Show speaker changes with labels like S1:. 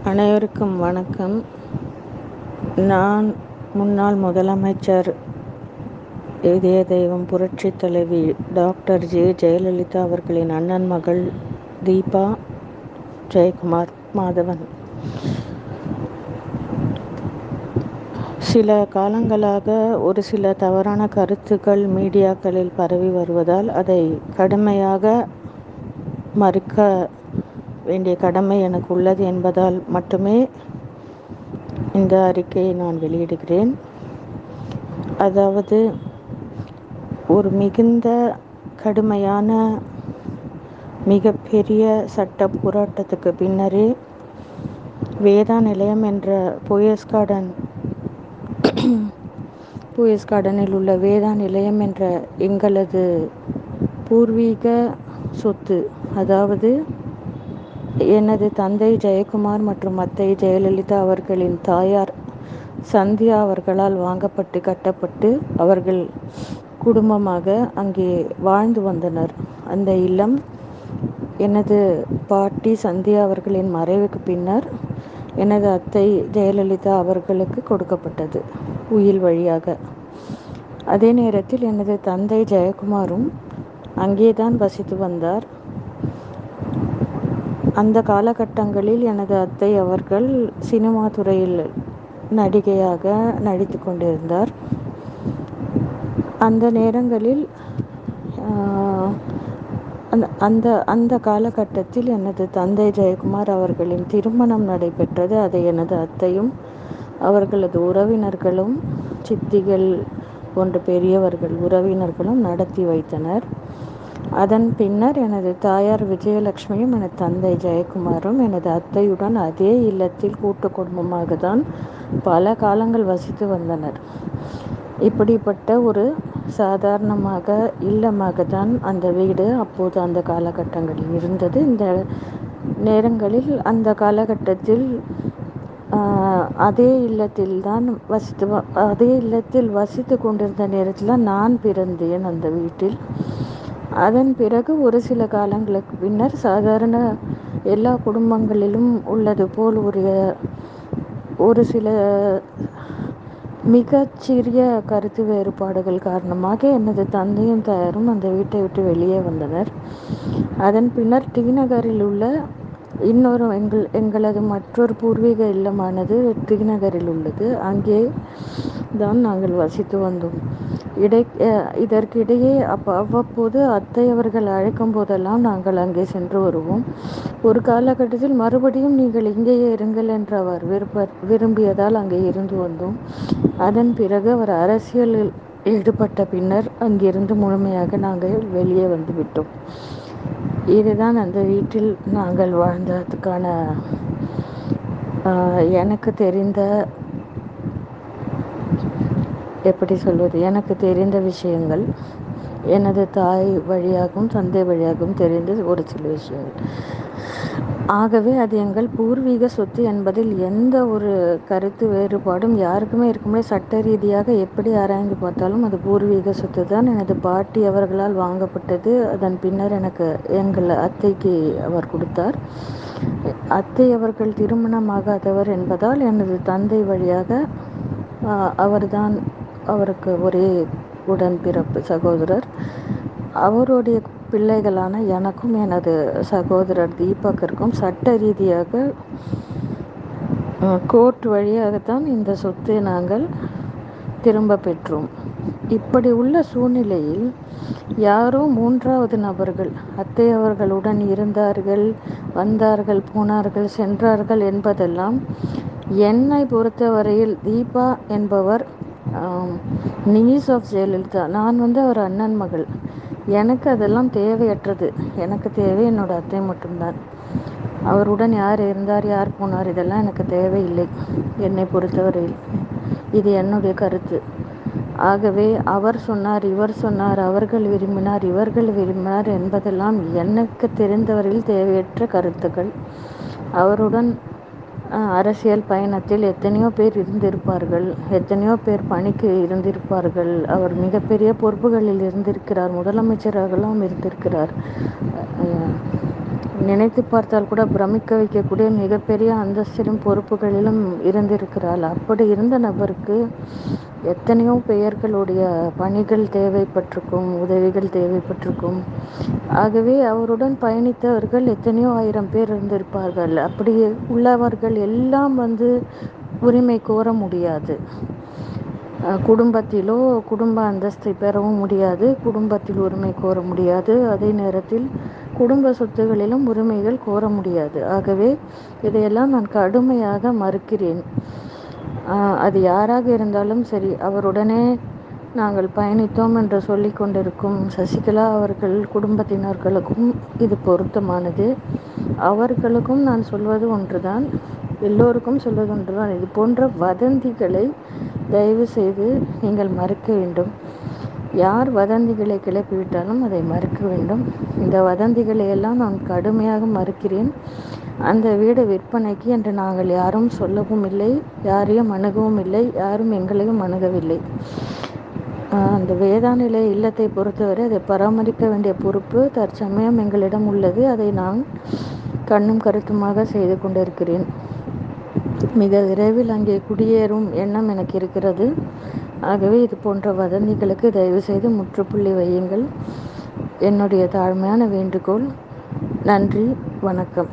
S1: அனைவருக்கும் வணக்கம். நான் முன்னாள் முதலமைச்சர் இதய தெய்வம் புரட்சி தலைவி டாக்டர் ஜெயலலிதா அவர்களின் அண்ணன் மகள் தீபா ஜெயக்குமார் மாதவன். சில காலங்களாக ஒரு சில தவறான கருத்துக்கள் மீடியாக்களில் பரவி வருவதால் அதை கடுமையாக மறுக்க வேண்டிய கடமை எனக்கு உள்ளது என்பதால் மட்டுமே இந்த அறிக்கையை நான் வெளியிடுகிறேன். அதாவது, ஒரு மிகுந்த கடுமையான மிகப்பெரிய சட்ட போராட்டத்துக்கு பின்னரே வேதா நிலையம் என்ற போயஸ் கார்டனில் உள்ள வேதா நிலையம் என்ற எங்களது பூர்வீக சொத்து, அதாவது எனது தந்தை ஜெயக்குமார் மற்றும் அத்தை ஜெயலலிதா அவர்களின் தாயார் சந்தியா அவர்களால் வாங்கப்பட்டு கட்டப்பட்டு அவர்கள் குடும்பமாக அங்கே வாழ்ந்து வந்தனர். அந்த இல்லம் எனது பாட்டி சந்தியா அவர்களின் மறைவுக்கு பின்னர் எனது அத்தை ஜெயலலிதா அவர்களுக்கு கொடுக்கப்பட்டது உயில் வழியாக. அதே நேரத்தில் எனது தந்தை ஜெயக்குமாரும் அங்கேதான் வசித்து வந்தார். அந்த காலகட்டங்களில் எனது அத்தை அவர்கள் சினிமா துறையில் நடிகையாக நடித்து கொண்டிருந்தார். அந்த நேரங்களில் அந்த காலகட்டத்தில் எனது தந்தை ஜெயக்குமார் அவர்களின் திருமணம் நடைபெற்றது. அதை எனது அத்தையும் அவர்களது உறவினர்களும், சித்திகள் போன்ற பெரியவர்கள் உறவினர்களும் நடத்தி வைத்தனர். அதன் பின்னர் எனது தாயார் விஜயலட்சுமியும் எனது தந்தை ஜெயக்குமாரும் எனது அத்தையுடன் அதே இல்லத்தில் கூட்டு குடும்பமாக தான் பல காலங்கள் வசித்து வந்தனர். இப்படிப்பட்ட ஒரு சாதாரணமாக இல்லமாக தான் அந்த வீடு அப்போது அந்த காலகட்டங்களில் இருந்தது. இந்த நேரங்களில் அந்த காலகட்டத்தில் அதே இல்லத்தில் வசித்து கொண்டிருந்த நேரத்தில் நான் பிறந்தேன் அந்த வீட்டில். அதன் பிறகு ஒரு சில காலங்களுக்கு பின்னர் சாதாரண எல்லா குடும்பங்களிலும் உள்ளது போல் ஒரு சில மிகச்சிறிய கருத்து வேறுபாடுகள் காரணமாக எனது தந்தையும் தாயாரும் அந்த வீட்டை விட்டு வெளியே வந்தனர். அதன் பின்னர் டி நகரில் உள்ள இன்னொரு எங்களது மற்றொரு பூர்வீக இல்லமானது டி நகரில் உள்ளது. அங்கே தான் நாங்கள் வசித்து வந்தோம். இதற்கிடையே அவ்வப்போது அத்தை அவர்கள் அழைக்கும் போதெல்லாம் நாங்கள் அங்கே சென்று வருவோம். ஒரு காலகட்டத்தில் மறுபடியும் நீங்கள் இங்கேயே இருங்கள் என்று அவர் விரும்பியதால் அங்கே இருந்து வந்தோம். அதன் பிறகு அவர் அரசியலில் ஈடுபட்ட பின்னர் அங்கிருந்து முழுமையாக நாங்கள் வெளியே வந்துவிட்டோம். இதுதான் அந்த வீட்டில் நாங்கள் வாழ்ந்ததுக்கான எனக்கு தெரிந்த விஷயங்கள், எனது தாய் வழியாகவும் தந்தை வழியாகவும் தெரிந்த ஒரு சில விஷயங்கள். ஆகவே அது எங்கள் பூர்வீக சொத்து என்பதில் எந்த ஒரு கருத்து வேறுபாடும் யாருக்குமே இருக்க முடியாது. சட்ட ரீதியாக எப்படி ஆராய்ந்து பார்த்தாலும் அது பூர்வீக சொத்து தான். எனது பாட்டி அவர்களால் வாங்கப்பட்டது. அதன் பின்னர் எங்கள் அத்தைக்கு அவர் கொடுத்தார். அத்தை அவர்கள் திருமணமாகாதவர் என்பதால் எனது தந்தை வழியாக அவருக்கு ஒரே உடன்பிறப்பு சகோதரர். அவருடைய பிள்ளைகளான எனக்கும் எனது சகோதரர் தீபக்கிற்கும் சட்ட ரீதியாக கோர்ட் வழியாகத்தான் இந்த சொத்தை நாங்கள் திரும்ப பெற்றோம். இப்படி உள்ள சூழ்நிலையில் யாரோ மூன்றாவது நபர்கள் அத்தை அவர்களுடன் இருந்தார்கள், வந்தார்கள், போனார்கள், சென்றார்கள் என்பதெல்லாம் என்னை பொறுத்தவரையில் தீபா என்பவர் நீஸ் ஆஃப் ஜெயலலிதா. நான் அவர் அண்ணன் மகள். எனக்கு அதெல்லாம் தேவையற்றது. எனக்கு தேவை என்னோட அத்தை மட்டும்தான். அவருடன் யார் இருந்தார், யார் போனார், இதெல்லாம் எனக்கு தேவையில்லை என்னை பொறுத்தவரையில். இது என்னுடைய கருத்து. ஆகவே அவர் சொன்னார், இவர் சொன்னார், அவர்கள் விரும்பினார், இவர்கள் விரும்பினார் என்பதெல்லாம் எனக்கு தெரிந்தவரையில் தேவையற்ற கருத்துக்கள். அவருடன் அரசியல் பயணத்தில் எத்தனையோ பேர் இருந்திருப்பார்கள், எத்தனையோ பேர் பணிக்கு இருந்திருப்பார்கள். அவர் மிகப்பெரிய பொறுப்புகளில் இருந்திருக்கிறார், முதலமைச்சராகலாம் இருந்திருக்கிறார். நினைத்து பார்த்தால் கூட பிரமிக்க வைக்கக்கூடிய மிகப்பெரிய அந்தஸ்திலும் பொறுப்புகளிலும் இருந்திருக்கிறாள். அப்படி இருந்த நபருக்கு எத்தனையோ பெயர்களுடைய பணிகள் தேவைப்பட்டிருக்கும், உதவிகள் தேவைப்பட்டிருக்கும். ஆகவே அவருடன் பயணித்தவர்கள் எத்தனையோ ஆயிரம் பேர் இருந்திருப்பார்கள். அப்படி உள்ளவர்கள் எல்லாம் உரிமை கோர முடியாது. குடும்பத்திலோ குடும்ப அந்தஸ்தை பெறவும் முடியாது, குடும்பத்தில் உரிமை கோர முடியாது, அதே நேரத்தில் குடும்ப சொத்துகளிலும் உரிமைகள் கோர முடியாது. ஆகவே இதையெல்லாம் நான் கடுமையாக மறுக்கிறேன். அது யாராக இருந்தாலும் சரி, அவருடனே நாங்கள் பயணித்தோம் என்று சொல்லி கொண்டிருக்கும் சசிகலா அவர்கள் குடும்பத்தினர்களுக்கும் இது பொருத்தமானது. அவர்களுக்கும் நான் சொல்வது ஒன்றுதான், எல்லோருக்கும் சொல்வது ஒன்றுதான். இது போன்ற வதந்திகளை தயவு செய்து நீங்கள் மறுக்க வேண்டும். யார் வதந்திகளை கிளப்பிவிட்டாலும் அதை மறுக்க வேண்டும். இந்த வதந்திகளை எல்லாம் நான் கடுமையாக மறுக்கிறேன். அந்த வீடு விற்பனைக்கு என்று நாங்கள் யாரும் சொல்லவும் இல்லை, யாரையும் அணுகவும் இல்லை, யாரும் எங்களையும் அணுகவில்லை. அந்த வேதாநிலை இல்லத்தை பொறுத்தவரை அதை பராமரிக்க வேண்டிய பொறுப்பு தற்சமயம் எங்களிடம் உள்ளது. அதை நான் கண்ணும் கருத்துமாக செய்து கொண்டிருக்கிறேன். மிக விரைவில் அங்கே குடியேறும் எண்ணம் எனக்கு இருக்கிறது. ஆகவே இது போன்ற வதந்திகளுக்கு தயவு செய்து முற்றுப்புள்ளி வையுங்கள். என்னுடைய தாழ்மையான வேண்டுகோள். நன்றி, வணக்கம்.